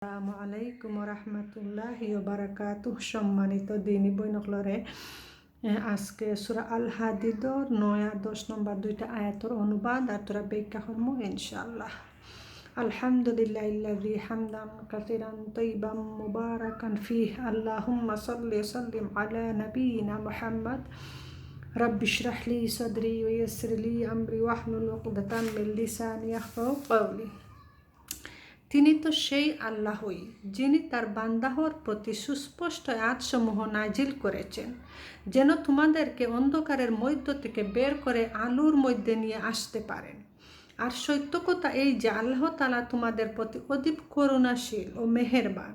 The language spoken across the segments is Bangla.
আসসালামু আলাইকুম রহমতুল্লাহি বারাকাতুহ। সম্মানিত দিনী বৈনকলরে, আজকে সূরা আল হাদিদর 9 আর 10 নম্বর দুইটা আয়াতর অনুবাদ আর তোরা ব্যাখ্যা করব ইনশাআল্লাহ। আলহামদুলিল্লাহিল্লাযী হামদান কাসীরান তাইয়িবান মুবারাকান ফীহি আল্লাহুম্মা সাল্লি সাল্লিম আলা নাবিয়িনা মুহাম্মদ রাব্বি ইশরাহ লি সাদরি ওয়া ইয়াসসির লি আমরি ওয়াহলুল উকদাতাম মিন লিসানি ইয়াফকাহু কওলি। তিনি তো সেই আল্লাহই যিনি তার বান্দাহর প্রতি সুস্পষ্ট আয়াতসমূহ নাজিল করেছেন, যেন তোমাদেরকে অন্ধকারের মধ্য থেকে বের করে আলোর মধ্যে নিয়ে আসতে পারেন। আর সত্য কথা এই যে আল্লাহ তাআলা তোমাদের প্রতি অধিক করুণাশীল ও মেহেরবান।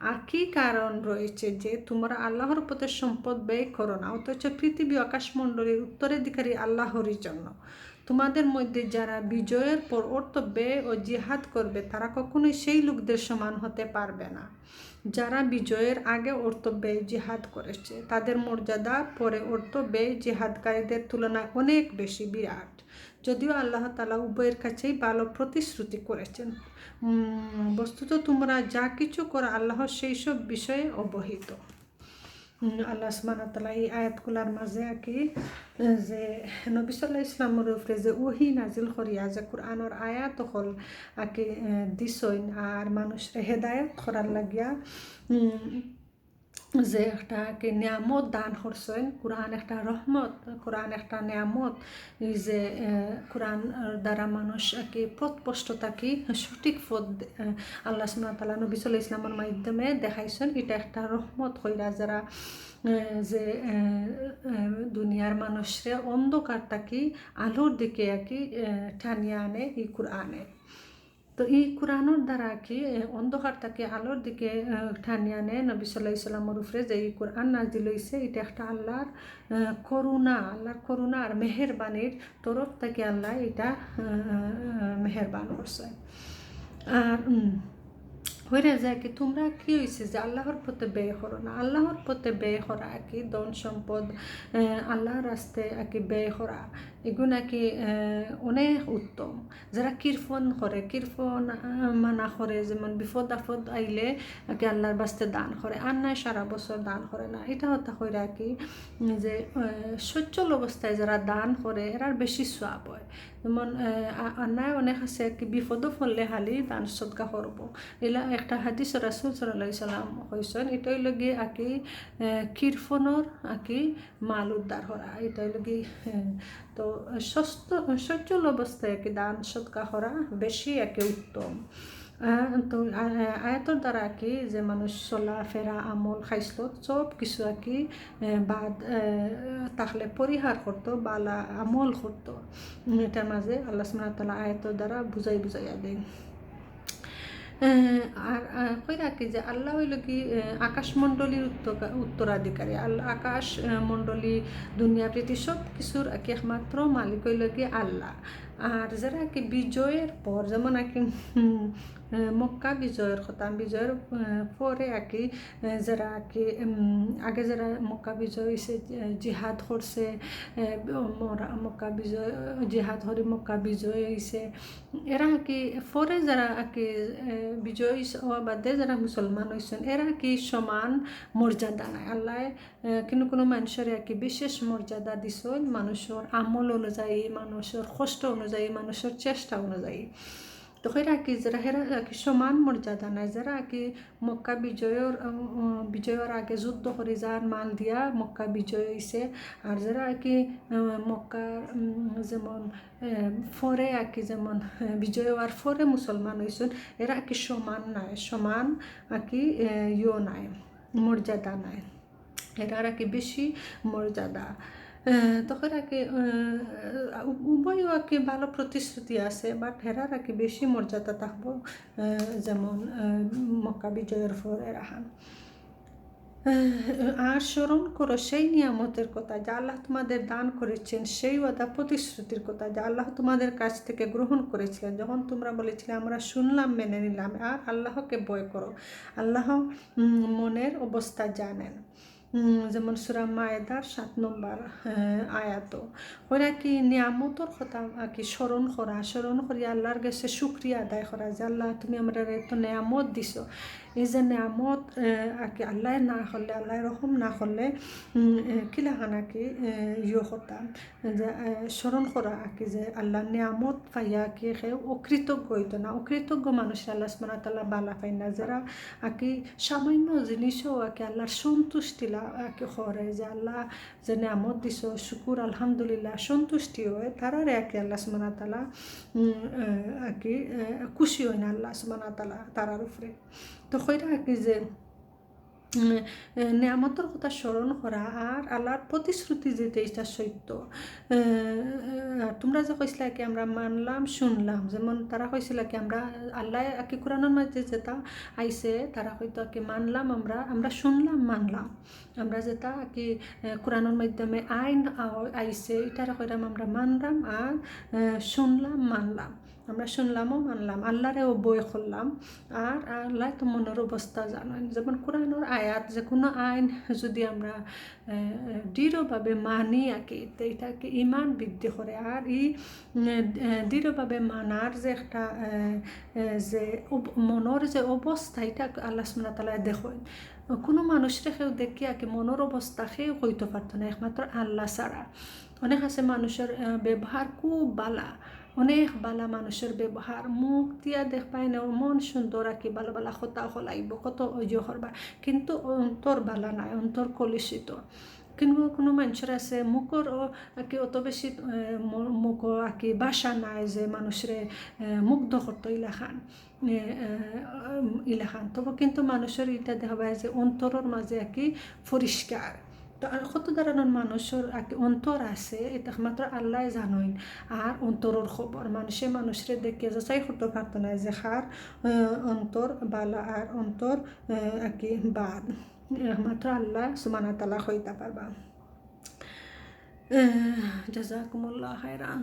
আর কি কারণ রয়েছে যে তোমরা আল্লাহর পথে সম্পদ ব্যয় করো না, অথচ পৃথিবী আকাশমণ্ডলীর উত্তরাধিকারী আল্লাহরই জন্য। তোমাদের মধ্যে যারা বিজয়ের পর অর্থ ব্যয় ও জিহাদ করবে তারা কখনোই সেই লোকদের সমান হতে পারবে না যারা বিজয়ের আগে অর্থ ব্যয় জিহাদ করেছে। তাদের মর্যাদা পরে অর্থ ব্যয় জিহাদকারীদের তুলনায় অনেক বেশি বিরাট, যদিও আল্লাহ তাআলা উভয়ের কাছেই ভালো প্রতিশ্রুতি করেছেন। বস্তুত তোমরা যা কিছু করো আল্লাহ সেই সব বিষয়ে অবহিত। আল্লাহ সুবহানাহু ওয়া তাআলা এই আয়াতগুলার মাঝে কি যে নবী সাল্লাল্লাহু আলাইহি ওয়াসাল্লামের উপরে যে ওহী নাজিল করিয়া যে কোরআনের আয়াত হল আকি দিছইন আর মানুষের হেদায়েত করার লাগিয়া যে একটা কি নিয়ামত দান করছেন। কোরআন একটা রহমত, কোরআন একটা নিয়ামত, এই যে কোরআন দ্বারা মানুষ কি পথস্পষ্ট থাকি সঠিক পথ আল্লাহ সুবহানাহু ওয়া তাআলা নবী সাল্লাল্লাহু আলাইহি ওয়াসাল্লামের মাধ্যমে দেখাইছেন। এটা একটা রহমত হইরা যারা যে দুনিয়ার মানুষরে অন্ধকার থাকি আলোর দিকে কি টানিয়ে আনে এই কোরআনে। তো এই কোরআনের দ্বারা কি অন্ধকার থেকে আলোর দিকে টানিয়ে আনে নবী সাল্লাল্লাহু আলাইহি ওয়াসাল্লামের উপরে যে এই কোরআন নাজিল হইছে। এটা একটা আল্লাহর করুণা আর মেহেরবানির তরফ থেকে আল্লাহ এটা মেহেরবান করছে। আর হইরা যায় কি তোমরা কি হয়েছে যে আল্লাহর পথে ব্যয় করো না। আল্লাহর পথে ব্যয় করা কি ধন সম্পদ আল্লাহর রাস্তায় কি ব্যয় করা এগুলো কি অনেক উত্তম। যারা কীর্তন মানা করে, যেমন বিপদ আপদ আইলে কি আল্লাহর বাস্তে দান করে, আর নাই সারা বছর দান করে না। এটা হতা কইরা কি যে সচ্ছল অবস্থায় যারা দান করে এরার বেশি সওয়াব হয়। যেমন আন্নায় অনেক আছে কি বিপদও পড়লে হালি দান সদকা করবো। এলা একটা হাদিস রাসূল সাল্লাল্লাহু আলাইহি ওয়াসাল্লাম কইছেন, এটাই লাগি আকি কীর্তনের আকি মাল উদ্ধার করা। এটাই লাগি তো সচ্ছল অবস্থায় কি দান সদকা করা বেশি একে উত্তম। তো আয়াতর দ্বারা কি যে মানুষ চলা ফেরা আমল খাইছিল সব কিছু কি বাদ তাহলে পরিহার করতো, বালা আমল করতো। এটার মাঝে আল্লাহ সুবহানাহু ওয়া তাআলা আয়াতর দ্বারা বুঝাইয়া দেয়। আর কইরা কি যে আল্লাহ হইল কি আকাশমণ্ডলীর উত্তরাধিকারী। আল্লাহ আকাশ মণ্ডলী দুনিয়া পৃথিবী সব কিছুর কি একমাত্র মালিক হইল কি আল্লাহ। আর যারা কি বিজয়ের পর, যেমন কি মক্কা বিজয়ের কথা, বিজয়ের পরে কি যারা কি আগে যারা মক্কা বিজয় হয়েছে জিহাদ করছে, মক্কা বিজয় জিহাদ হরি মক্কা বিজয় হয়েছে, এরা কি পরে যারা কি বিজয় হওয়া বাদে যারা মুসলমান হয়েছেন এরা কি সমান মর্যাদা নাই। আল্লাহ কোনো মানুষের কি বিশেষ মর্যাদা দিছেন মানুষের আমল অনুযায়ী, মানুষের কষ্ট অনুযায়ী, মানুষের চেষ্টা অনুযায়ী। তো এরা কি যারা কি সমান মর্যাদা নাই। যারা কি মক্কা বিজয়ের আগে যুদ্ধ করে যার মাল দিয়া মক্কা বিজয় হয়েছে, আর যারা কি মক্কা যেমন ফরে কি যেমন বিজয় হওয়ার ফরে মুসলমান হয়েছেন, এরা কি সমান নাই, সমান কি নাই, মর্যাদা নাই। এরা কি বেশি মর্যাদা। তখন আর কি উভয়ও আর কি ভালো প্রতিশ্রুতি আছে, বাট হেরার আর কি বেশি মর্যাদা থাকবো যেমন মক্কা বিজয়ের পর এরাহান। আর স্মরণ করো সেই নিয়ামতের কথা যা আল্লাহ তোমাদের দান করেছেন, সেই ওয়াদা প্রতিশ্রুতির কথা যা আল্লাহ তোমাদের কাছ থেকে গ্রহণ করেছিলেন যখন তোমরা বলেছিলে আমরা শুনলাম মেনে নিলাম। আর আল্লাহকে ভয় করো, আল্লাহ মনের অবস্থা জানেন। যেমন সূরা মায়েদার 7 নম্বর আয়াত ওরা কি নিয়ামতর কথা কি স্মরণ করি আল্লাহর কাছে শুকরিয়া আদায় করা যে আল্লাহ তুমি আমরা এত নিয়ামত দিছো। এই যে নিয়ামত কি আল্লাহ না করলে আল্লাহ রহম না করলে কিলাখান কি ইয়ে করতাম যে স্মরণ করা কি যে আল্লাহ নিয়ামত পাইয়া কি সেও অকৃতজ্ঞ হইতো না। অকৃতজ্ঞ মানুষের আল্লাহ সুবহানাহু ওয়া তাআলা বালা পাই না, যারা কি সামান্য জিনিসও কি আল্লাহর সন্তুষ্টি কি করে যে আল্লাহ যে নিয়ামত দিছ শুকুর আলহামদুলিল্লাহ সন্তুষ্টি হয় তারারে কি আল্লাহ সুবহানাহু ওয়া তাআলা কি খুশি হয় না আল্লাহ সুবহানাহু ওয়া তাআলা তারার উপরে। তো কইরা কি যে নিয়ামতের কথা স্মরণ করা আর আল্লাহর প্রতিশ্রুতি যেটা এটা সত্য। তোমরা যে কইছিলা কি আমরা মানলাম শুনলাম, যেমন তারা কইছিল কি আমরা আল্লাহ কি কোরআনের মধ্যে যেটা আইছে তারা হয়তো কি মানলাম আমরা শুনলাম মানলাম। আমরা যেটা কি কোরআনের মাধ্যমে আইন আইছে এটার কইরাম আমরা মানলাম আর শুনলাম মানলাম। আমরা শুনলামও মানলাম, আল্লাহরেও বই করলাম আর আল্লাহ তো মনের অবস্থা জানেন। যেমন কোরআনের আয়াত যে কোনো আইন যদি আমরা দৃঢ়ভাবে মানি আঁকি তো এটাকে ইমান বৃদ্ধি করে। আর দৃঢ়ভাবে মানার যে একটা যে মনের যে অবস্থা এটা আল্লাহ সুবহানাহু ওয়া তাআলা দেখেন। কোনো মানুষের কেউ দেখি আঁকি মনের অবস্থা কেউ হইতে পারতো না একমাত্র আল্লাহ ছাড়া। অনেক আছে মানুষের ব্যবহার খুব বালা, অনেক বালা মানুষের ব্যবহার মুখ দিয়া দেখবাই না মন সুন্দর আঁকি বালা বালা কথা হলাইব কত অজয় করবা, কিন্তু অন্তর বালা নাই, অন্তর কলুষিত। কিন্তু কোনো মানুষের আছে মুখর আঁকি অত বেশি মুখ আঁকি বাসা নাই যে মানুষের মুগ্ধ করতো ইলাখান তবে কিন্তু মানুষের এটা দেখা যায় যে অন্তরের মাঝে আঁকি পরিষ্কার। তো আর কত ধরনের মানুষের অন্তর আছে এটা একমাত্র আল্লাহ জানেন। আর অন্তরের খবর মানুষের দেখে যাচাই করতে পারতো না যে কার অন্তর বালা আর অন্তর কি বাদ, একমাত্র আল্লাহ সুবহানাহু ওয়া তাআলা হইতে পারবা। জাযাকুমুল্লাহ খাইরান।